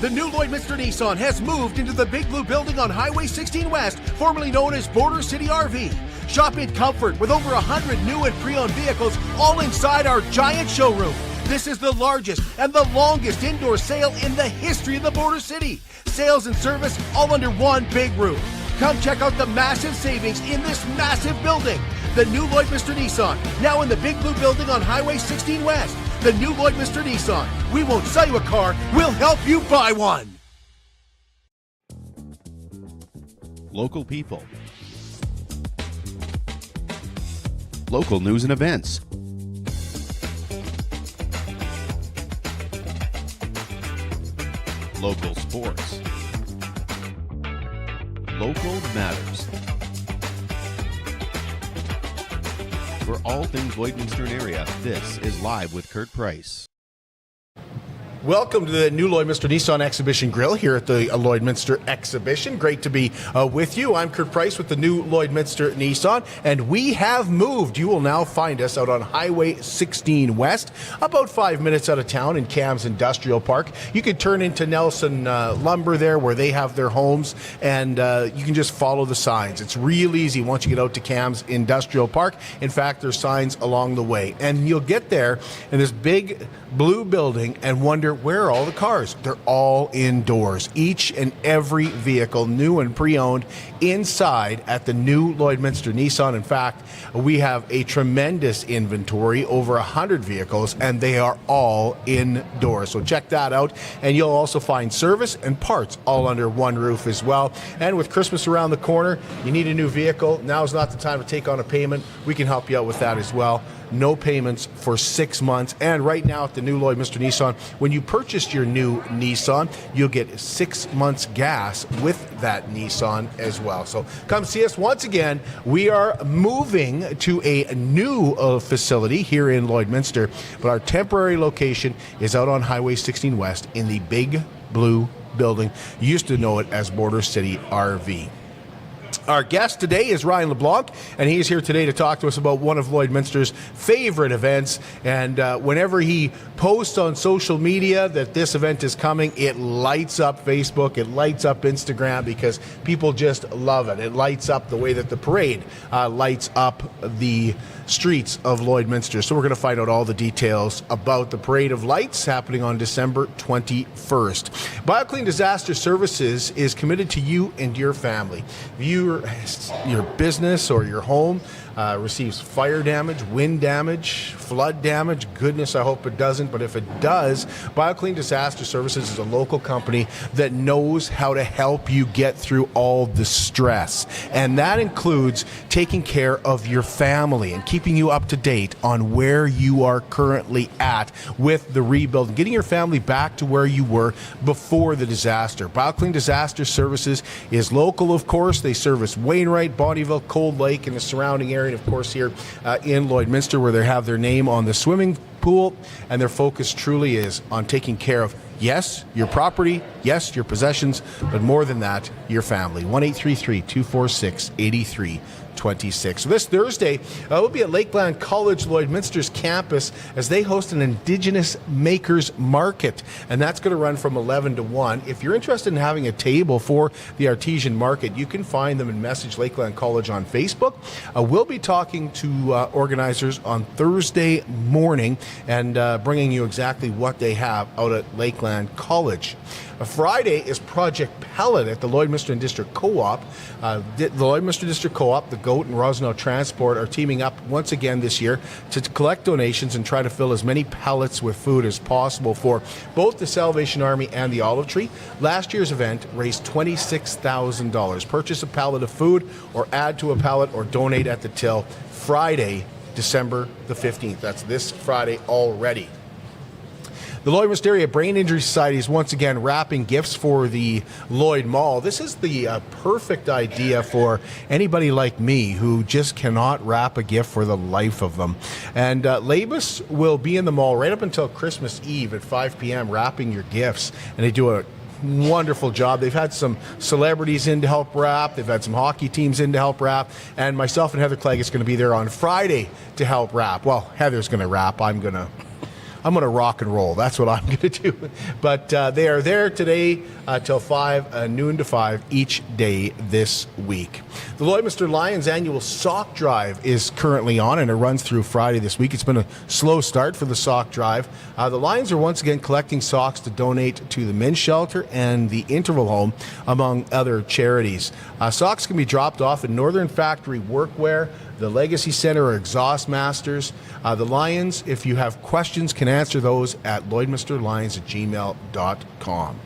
The new Lloydminster Nissan has moved into the Big Blue Building on Highway 16 West, formerly known as Border City RV. Shop in comfort with over 100 new and pre-owned vehicles all inside our giant showroom. This is the largest and the longest indoor sale in the history of the Border City. Sales and service all under one big roof. Come check out the massive savings in this massive building. The new Lloydminster Nissan, now in the Big Blue Building on Highway 16 West. The new Lloydminster Nissan. We won't sell you a car, we'll help you buy one. Local people. Local news and events. Local sports. Local matters. For all things Lloydminster area, this is Live with Kurt Price. Welcome to the new Lloydminster Nissan Exhibition Grill here at the Lloydminster Exhibition. Great to be with you. I'm Kurt Price with the new Lloydminster Nissan, and we have moved. You will now find us out on Highway 16 West, about 5 minutes out of town in Cam's Industrial Park. You can turn into Nelson Lumber there where they have their homes, and you can just follow the signs. It's real easy once you get out to Cam's Industrial Park. In fact, there's signs along the way, and you'll get there in this big blue building and wonder, where are all the cars? They're all indoors. Each and every vehicle, new and pre-owned, inside at the new Lloydminster Nissan. In fact, we have a tremendous inventory, over 100 vehicles, and they are all indoors. So check that out. And you'll also find service and parts all under one roof as well. And with Christmas around the corner, you need a new vehicle. Now's not the time to take on a payment. We can help you out with that as well. No payments for 6 months. And right now at the new Lloydminster Nissan, when you purchase your new Nissan, you'll get 6 months gas with that Nissan as well. So come see us once again. We are moving to a new facility here in Lloydminster, but our temporary location is out on Highway 16 West in the Big Blue Building. You used to know it as Border City RV. Our guest today is Ryan Leblanc, and he's here today to talk to us about one of Lloydminster's favorite events. And whenever he posts on social media that this event is coming, it lights up Facebook, it lights up Instagram, because people just love it. It lights up the way that the parade lights up the streets of Lloydminster. So we're going to find out all the details about the Parade of Lights happening on December 21st. BioClean Disaster Services is committed to you and your family. If your business or your home receives fire damage, wind damage, flood damage, goodness, I hope it doesn't, but if it does, BioClean Disaster Services is a local company that knows how to help you get through all the stress. And that includes taking care of your family and keeping you up to date on where you are currently at with the rebuild and getting your family back to where you were before the disaster. BioClean Disaster Services is local, of course. They service Wainwright, Bonnyville, Cold Lake, and the surrounding area. And of course, here in Lloydminster, where they have their name on the swimming pool, and their focus truly is on taking care of, yes, your property, yes, your possessions, but more than that, your family. 1-833-246-8326. So this Thursday, we'll be at Lakeland College Lloydminster's campus as they host an Indigenous Makers Market, and that's going to run from 11 to 1. If you're interested in having a table for the artesian market, you can find them and message Lakeland College on Facebook. We'll be talking to organizers on Thursday morning and bringing you exactly what they have out at Lakeland College. Friday is Project Pellet at the Lloydminster District Co-op. The Lloydminster District Co-op, the GOAT, and Rosenau Transport are teaming up once again this year to collect donations and try to fill as many pallets with food as possible for both the Salvation Army and the Olive Tree. Last year's event raised $26,000. Purchase a pallet of food or add to a pallet or donate at the till Friday, December the 15th. That's this Friday already. The Lloydminster Area Brain Injury Society is once again wrapping gifts for the Lloyd Mall. This is the perfect idea for anybody like me who just cannot wrap a gift for the life of them. And Labus will be in the mall right up until Christmas Eve at 5 p.m. wrapping your gifts. And they do a wonderful job. They've had some celebrities in to help wrap. They've had some hockey teams in to help wrap. And myself and Heather Clegg is going to be there on Friday to help wrap. Well, Heather's going to wrap. I'm going to I'm going to rock and roll. That's what I'm going to do. But they are there today till 5, noon to 5 each day this week. The Lloydminster Lions annual sock drive is currently on, and it runs through Friday this week. It's been a slow start for the sock drive. The Lions are once again collecting socks to donate to the Men's Shelter and the Interval Home, among other charities. Socks can be dropped off in Northern Factory Workwear, the Legacy Center, or Exhaust Masters. The Lions, if you have questions, can answer those at lloydminsterlions@gmail.com.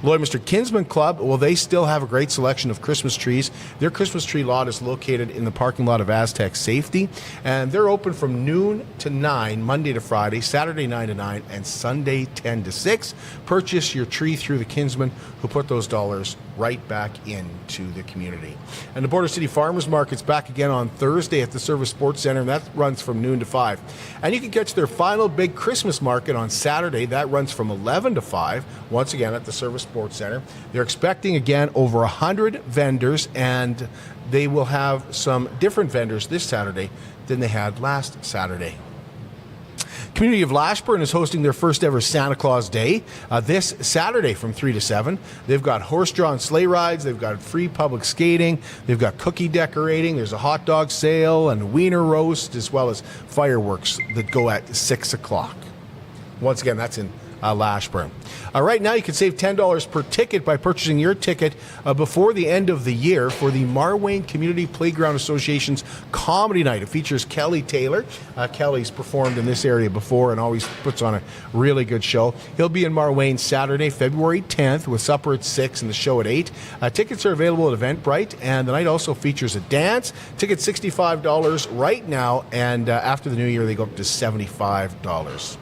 Lloydminster Kinsman Club, well, they still have a great selection of Christmas trees. Their Christmas tree lot is located in the parking lot of Aztec Safety, and they're open from noon to 9, Monday to Friday, Saturday 9 to 9, and Sunday 10 to 6. Purchase your tree through the Kinsman, who put those dollars right back into the community. And the Border City Farmers Market's back again on Thursday at the Service Sports Center, and that runs from noon to 5. And you can catch their final big Christmas market on Saturday. That runs from 11 to 5, once again at the Service Sports Center. They're expecting, again, over 100 vendors, and they will have some different vendors this Saturday than they had last Saturday. Community of Lashburn is hosting their first ever Santa Claus Day this Saturday from 3 to 7. They've got horse-drawn sleigh rides, they've got free public skating, they've got cookie decorating, there's a hot dog sale and a wiener roast, as well as fireworks that go at 6 o'clock. Once again, that's in Lashburn. Right now, you can save $10 per ticket by purchasing your ticket before the end of the year for the Marwayne Community Playground Association's Comedy Night. It features Kelly Taylor. Kelly's performed in this area before and always puts on a really good show. He'll be in Marwayne Saturday, February 10th, with supper at 6 and the show at 8. Tickets are available at Eventbrite, and the night also features a dance. Tickets $65 right now, and after the new year, they go up to $75.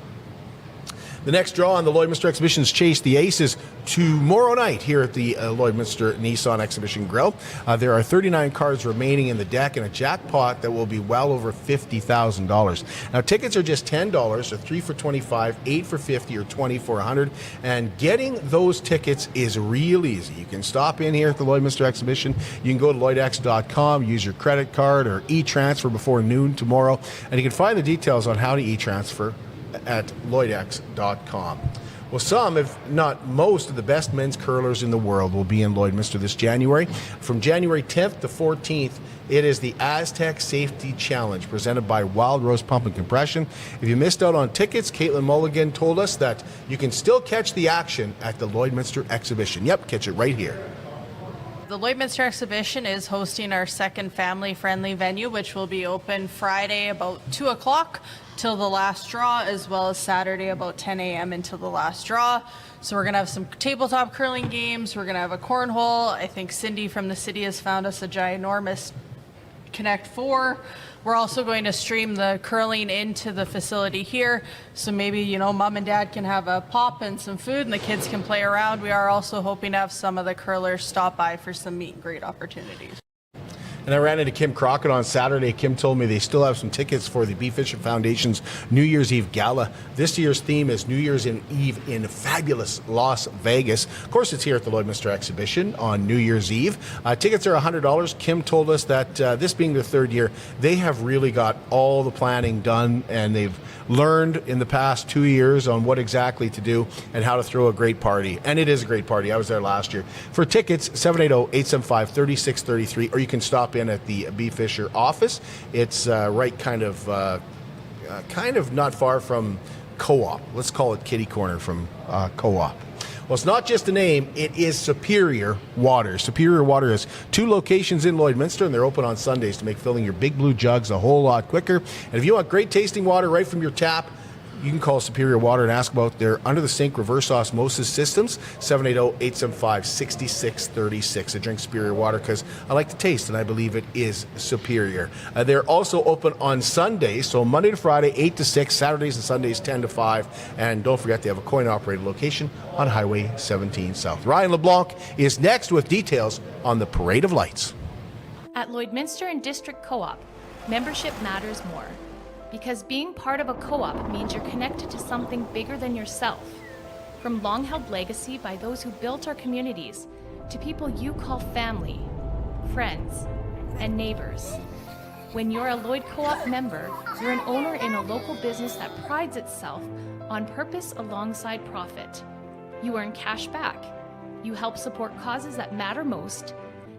The next draw on the Lloydminster Exhibition's Chase the Aces tomorrow night here at the Lloydminster Nissan Exhibition Grill. There are 39 cards remaining in the deck and a jackpot that will be well over $50,000. Now, tickets are just $10, so 3 for $25, 8 for $50, or 20 for $100. And getting those tickets is real easy. You can stop in here at the Lloydminster Exhibition. You can go to lloydx.com, use your credit card or e-transfer before noon tomorrow, and you can find the details on how to e-transfer at lloydx.com. Well, some, if not most, of the best men's curlers in the world will be in Lloydminster this January. From January 10th to 14th, it is the Aztec Safety Challenge presented by Wild Rose Pump and Compression. If you missed out on tickets, Caitlin Mulligan told us that you can still catch the action at the Lloydminster Exhibition. Yep, catch it right here. The Lloydminster Exhibition is hosting our second family-friendly venue, which will be open Friday about 2 o'clock till the last draw, as well as Saturday about 10 a.m. until the last draw. So we're going to have some tabletop curling games. We're going to have a cornhole. I think Cindy from the city has found us a ginormous Connect 4. We're also going to stream the curling into the facility here. So maybe, you know, mom and dad can have a pop and some food and the kids can play around. We are also hoping to have some of the curlers stop by for some meet and greet opportunities. And I ran into Kim Crockett on Saturday. Kim told me they still have some tickets for the Beef Fishing Foundation's New Year's Eve Gala. This year's theme is New Year's Eve in fabulous Las Vegas. Of course, it's here at the Lloydminster Exhibition on New Year's Eve. Tickets are $100. Kim told us that this being their third year, they have really got all the planning done, and they've learned in the past 2 years on what exactly to do and how to throw a great party. And it is a great party. I was there last year. For tickets, 780-875-3633, or you can stop in at the B. Fisher office. It's right kind of not far from Co-op. Let's call it kitty corner from Co-op. Well, it's not just a name, it is Superior Water. Superior Water has 2 locations in Lloydminster, and they're open on Sundays to make filling your big blue jugs a whole lot quicker. And if you want great tasting water right from your tap, you can call Superior Water and ask about their under-the-sink reverse osmosis systems, 780-875-6636. I drink Superior Water because I like the taste, and I believe it is superior. They're also open on Sundays, so Monday to Friday, 8 to 6, Saturdays and Sundays, 10 to 5. And don't forget, they have a coin-operated location on Highway 17 South. Ryan LeBlanc is next with details on the Parade of Lights. At Lloydminster and District Co-op, membership matters more. Because being part of a co-op means you're connected to something bigger than yourself. From long-held legacy by those who built our communities, to people you call family, friends, and neighbors. When you're a Lloyd Co-op member, you're an owner in a local business that prides itself on purpose alongside profit. You earn cash back. You help support causes that matter most,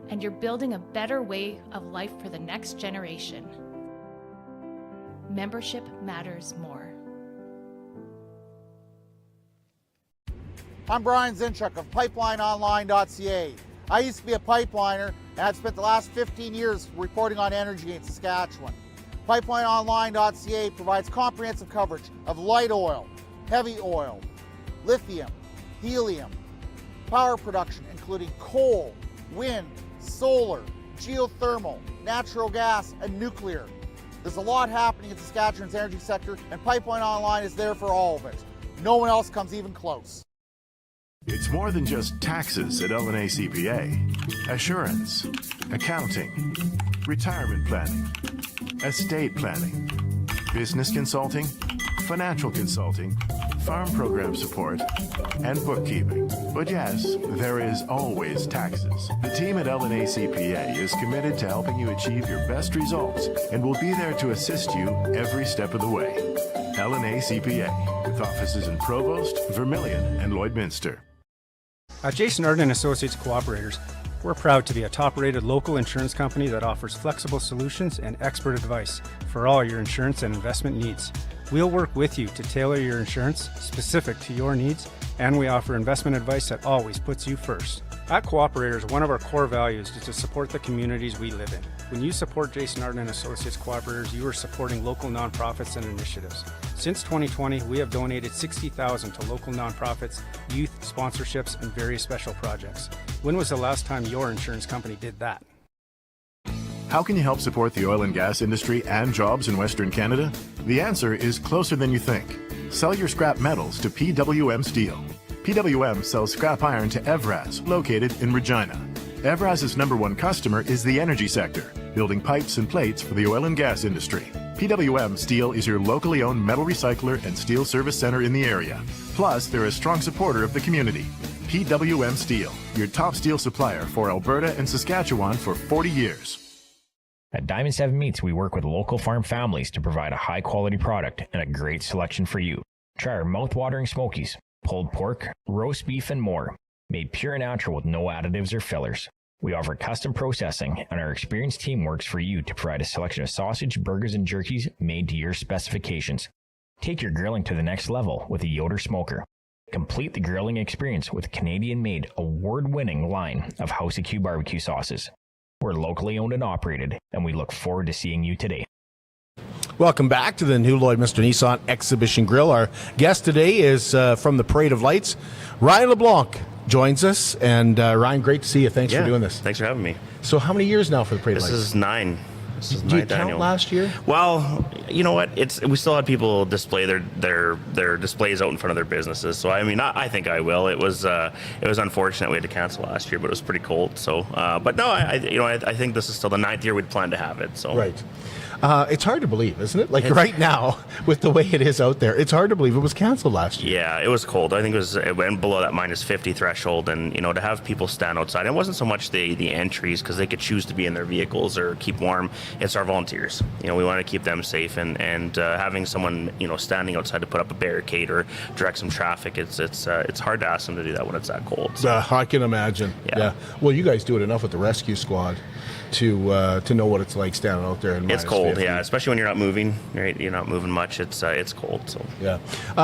and you're building a better way of life for the next generation. Membership matters more. I'm Brian Zinchuk of PipelineOnline.ca. I used to be a pipeliner, and I've spent the last 15 years reporting on energy in Saskatchewan. PipelineOnline.ca provides comprehensive coverage of light oil, heavy oil, lithium, helium, power production including coal, wind, solar, geothermal, natural gas, and nuclear. There's a lot happening in Saskatchewan's energy sector, and Pipeline Online is there for all of it. No one else comes even close. It's more than just taxes at LNA CPA. Assurance, accounting, retirement planning, estate planning, business consulting, financial consulting, farm program support, and bookkeeping. But yes, there is always taxes. The team at LNA CPA is committed to helping you achieve your best results and will be there to assist you every step of the way. LNA CPA, with offices in Provost, Vermilion, and Lloydminster. At Jason Arden Associates Cooperators, we're proud to be a top-rated local insurance company that offers flexible solutions and expert advice for all your insurance and investment needs. We'll work with you to tailor your insurance specific to your needs, and we offer investment advice that always puts you first. At Cooperators, one of our core values is to support the communities we live in. When you support Jason Arden Associates Cooperators, you are supporting local nonprofits and initiatives. Since 2020, we have donated $60,000 to local nonprofits, youth sponsorships, and various special projects. When was the last time your insurance company did that? How can you help support the oil and gas industry and jobs in Western Canada? The answer is closer than you think. Sell your scrap metals to PWM Steel. PWM sells scrap iron to Evraz, located in Regina. Evraz's #1 customer is the energy sector, building pipes and plates for the oil and gas industry. PWM Steel is your locally owned metal recycler and steel service center in the area. Plus, they're a strong supporter of the community. PWM Steel, your top steel supplier for Alberta and Saskatchewan for 40 years. At Diamond 7 Meats, we work with local farm families to provide a high-quality product and a great selection for you. Try our mouth-watering smokies, pulled pork, roast beef, and more, made pure and natural with no additives or fillers. We offer custom processing, and our experienced team works for you to provide a selection of sausage, burgers, and jerkies made to your specifications. Take your grilling to the next level with a Yoder smoker. Complete the grilling experience with Canadian-made, award-winning line of House of Q barbecue sauces. We're locally owned and operated, and we look forward to seeing you today. Welcome back to the new Lloydminster Nissan Exhibition Grill. Our guest today is from the Parade of Lights. Ryan Leblanc joins us. And Ryan, great to see you. Thanks for doing this. Thanks for having me. So how many years now for the Parade of Lights? This is 9. This is Did you 9th count annual. Last year? Well, you know what? We still had people display their displays out in front of their businesses. So I mean, I think I will. It was unfortunate we had to cancel last year, but it was pretty cold. So, but no, I think this is still the 9th year we'd planned to have it. So right. It's hard to believe, isn't it? Like right now, with the way it is out there, it's hard to believe it was canceled last year. Yeah, it was cold. I think it went below that -50 threshold, and to have people stand outside. It wasn't so much the entries because they could choose to be in their vehicles or keep warm. It's our volunteers. We want to keep them safe, and having someone standing outside to put up a barricade or direct some traffic. It's hard to ask them to do that when it's that cold. So. I can imagine. Yeah. Well, you guys do it enough with the rescue squad to know what it's like standing out there. It's cold, yeah, especially when you're not moving. Right, you're not moving much. It's cold. So yeah.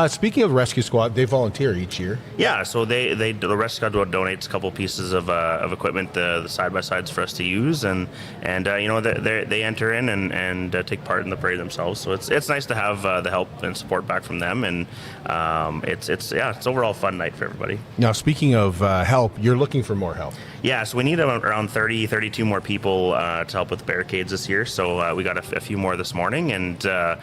Speaking of rescue squad, they volunteer each year. Yeah, so the rescue squad donates a couple pieces of equipment, the side by sides for us to use, and they enter in and take part in the parade themselves. So it's nice to have the help and support back from them, and it's overall a fun night for everybody. Now, speaking of help, you're looking for more help. Yeah, so we need around 32 more people to help with barricades this year. So we got a few more this morning, and it's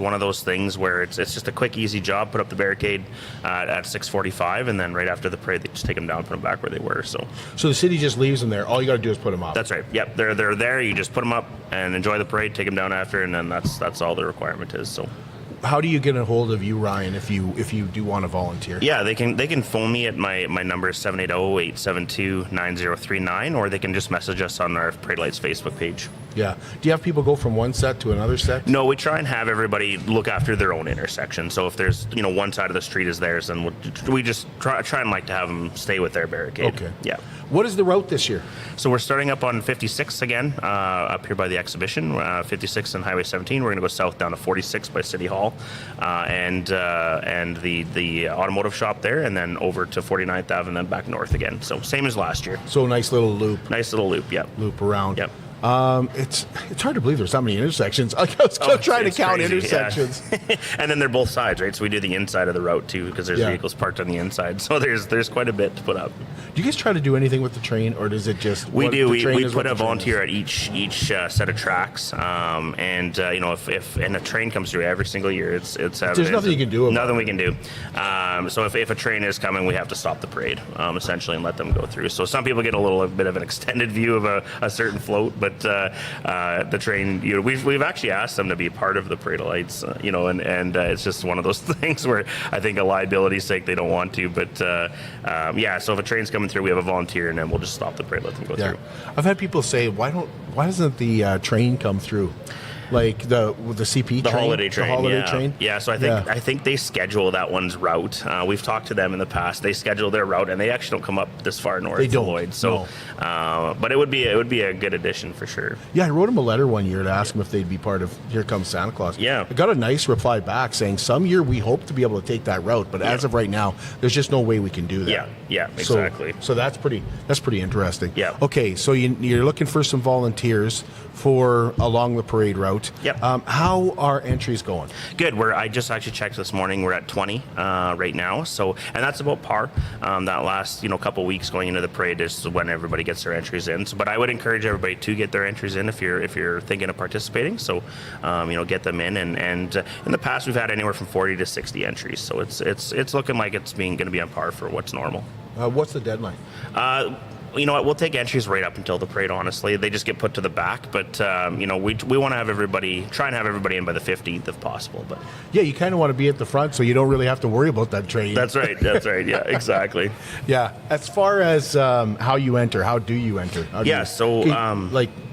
one of those things where it's just a quick, easy job. Put up the barricade at 6:45, and then right after the parade, they just take them down, put them back where they were. So the city just leaves them there. All you got to do is put them up. That's right. Yep, they're there. You just put them up and enjoy the parade. Take them down after, and then that's all the requirement is. So. How do you get a hold of you, Ryan, if you do want to volunteer? Yeah, they can phone me at my number is 780-872-9039, or they can just message us on our Parade Lights Facebook page. Yeah. Do you have people go from one set to another set? No, we try and have everybody look after their own intersection. So if there's, one side of the street is theirs, then we just try and like to have them stay with their barricade. Okay. Yeah. What is the route this year? So we're starting up on 56 again, up here by the exhibition, 56 and Highway 17. We're going to go south down to 46 by City Hall, and the automotive shop there, and then over to 49th Ave and then back north again. So same as last year. So nice little loop. Nice little loop, yep. Loop around. Yep. It's hard to believe there's so many intersections. I was trying to count crazy, intersections. Yeah. And then they're both sides, right? So we do the inside of the route too, because there's Yeah. vehicles parked on the inside. So there's quite a bit to put up. Do you guys try to do anything with the train, or does it just? We do. We is put what a the train volunteer is? at each set of tracks, if a train comes through every single year, it's There's nothing you can do about nothing it. we can do. So if a train is coming, we have to stop the parade essentially and let them go through. So some people get a bit of an extended view of a certain float, but the train, we've actually asked them to be part of the parade of lights, and it's just one of those things where I think a liability's sake they don't want to, but so if a train's coming through, we have a volunteer, and then we'll just stop the parade, let them go Yeah. through. I've had people say, why doesn't the train come through? Like the CP The train? holiday train. The holiday yeah. train? Yeah, so I think they schedule that one's route. We've talked to them in the past. They schedule their route, and they actually don't come up this far north. They don't, to Lloyd. So, but it would be a good addition for sure. Yeah, I wrote them a letter one year to ask them if they'd be part of Here Comes Santa Claus. Yeah. I got a nice reply back saying some year we hope to be able to take that route, but as of right now, there's just no way we can do that. Yeah, exactly. So that's pretty interesting. Yeah. Okay, so you're looking for some volunteers for along the parade route. Yep. How are entries going? Good. I just actually checked this morning. We're at 20 right now. So, and that's about par. That last couple weeks going into the parade is when everybody gets their entries in. So, but I would encourage everybody to get their entries in if you're thinking of participating. So, get them in. And in the past we've had anywhere from 40 to 60 entries. So it's looking like it's going to be on par for what's normal. What's the deadline? You know what? We'll take entries right up until the parade. Honestly, they just get put to the back. But we want to have everybody in by the 15th if possible. But Yeah, you kind of want to be at the front so you don't really have to worry about that train. that's right. Yeah, exactly. Yeah. As far as how you enter, how do you enter?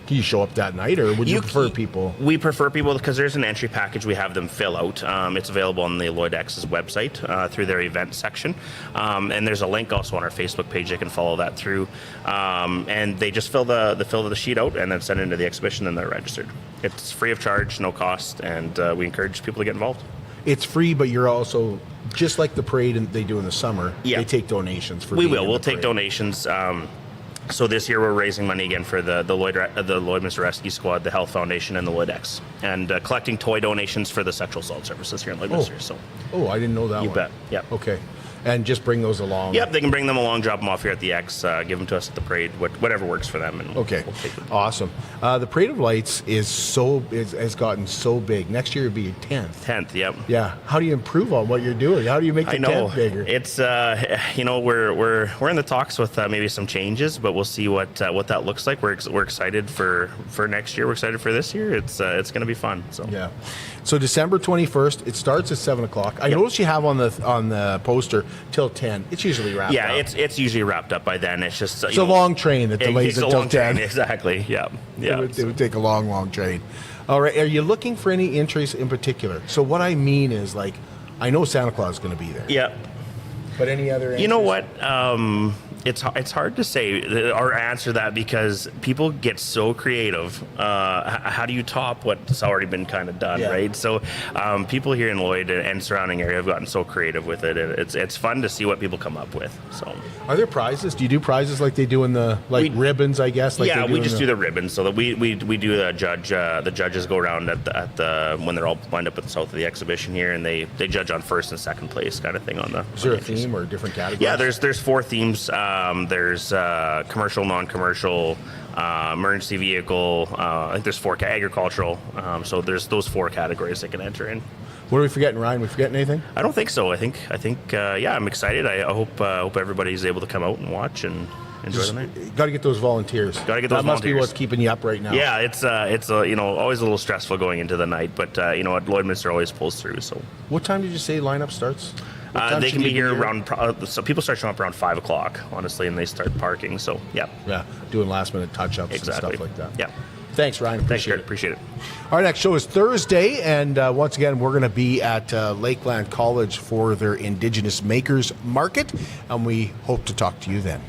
Can you show up that night, or would you prefer people? We prefer people because there's an entry package we have them fill out. It's available on the Lloyd X's website through their events section, and there's a link also on our Facebook page. They can follow that through, and they just fill the sheet out and then send it into the exhibition, and they're registered. It's free of charge, no cost, and we encourage people to get involved. It's free, but you're also, just like the parade they do in the summer, Yeah. they take donations for We being will. in We'll the take parade. donations. So this year we're raising money again for the Lloydminster Rescue Squad, the Health Foundation, and the Lloyd X, and collecting toy donations for the sexual assault services here in Lloydminster. So Oh, I didn't know that you one. bet. Yeah. Okay. And just bring those along. Yep, they can bring them along, drop them off here at the X, give them to us at the parade, whatever works for them. And Okay. we'll take them. Awesome. The Parade of Lights has gotten so big. Next year it'll be 10th. 10th, yep. Yeah. How do you improve on what you're doing? How do you make the I know 10th bigger? it's we're in the talks with maybe some changes, but we'll see what that looks like. We're excited for next year. We're excited for this year. It's going to be fun. So Yeah. So December 21st, it starts at 7 o'clock. I noticed you have on the poster till 10. It's usually wrapped yeah, up. it's usually wrapped up by then. It's just It's a long train that delays it it takes a till long 10. train. Exactly. Yeah. Yeah. It would take a long train. All right. Are you looking for any entries in particular? So what I mean is, like, I know Santa Claus is going to be there. Yeah. But any other entries? You know what? It's hard to say or answer that because people get so creative. How do you top what's already been kind of done, Yeah. right? So people here in Lloyd and surrounding area have gotten so creative with it. It's fun to see what people come up with. So Are there prizes? Do you do prizes like they do in the ribbons? I guess. Like yeah, they do we in just do the ribbons. So that we do the judge. The judges go around at the when they're all lined up at the south of the exhibition here, and they judge on first and second place kind of thing on the. Is there on a the entries. theme or different categories? Yeah, there's 4 themes. There's commercial, non-commercial, emergency vehicle. I think there's 4 agricultural. So there's those 4 categories they can enter in. What are we forgetting, Ryan? We forgetting anything? I don't think so. I think yeah, I'm excited. I hope everybody's able to come out and watch and enjoy the night. Got to get those volunteers. Gotta get those That must be volunteers. what's keeping you up right now. Yeah, it's always a little stressful going into the night, but what Lloydminster always pulls through. So What time did you say lineup starts? What time they should can be you here around. So people start showing up around 5 o'clock, honestly, and they start parking. So yeah, Yeah, doing last minute touch-ups exactly. and stuff like that. Yeah. Thanks, Ryan. Thanks, Appreciate Kurt. Appreciate it. Our next show is Thursday, and once again, we're going to be at Lakeland College for their Indigenous Makers Market, and we hope to talk to you then.